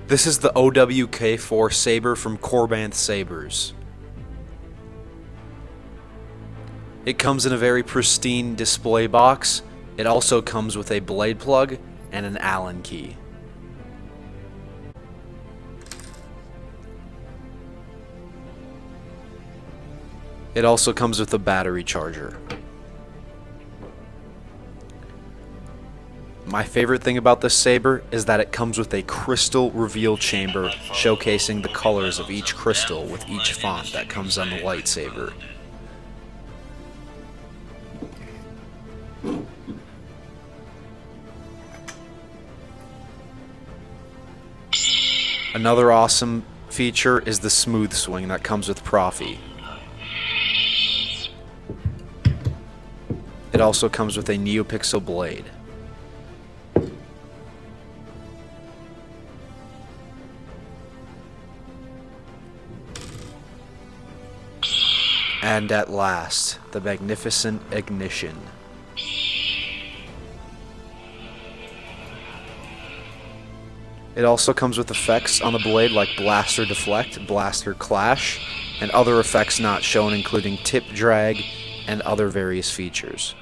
This is the OWK4 Saber from Corbanth Sabers. It comes in a very pristine display box. It also comes with a blade plug and an Allen key. It also comes with a battery charger. My favorite thing about this saber is that it comes with a crystal reveal chamber showcasing the colors of each crystal with each font that comes on the lightsaber. Another awesome feature is the smooth swing that comes with Profi. It also comes with a NeoPixel blade. And at last, the magnificent ignition. It also comes with effects on the blade like Blaster Deflect, Blaster Clash, and other effects not shown, including Tip Drag and other various features.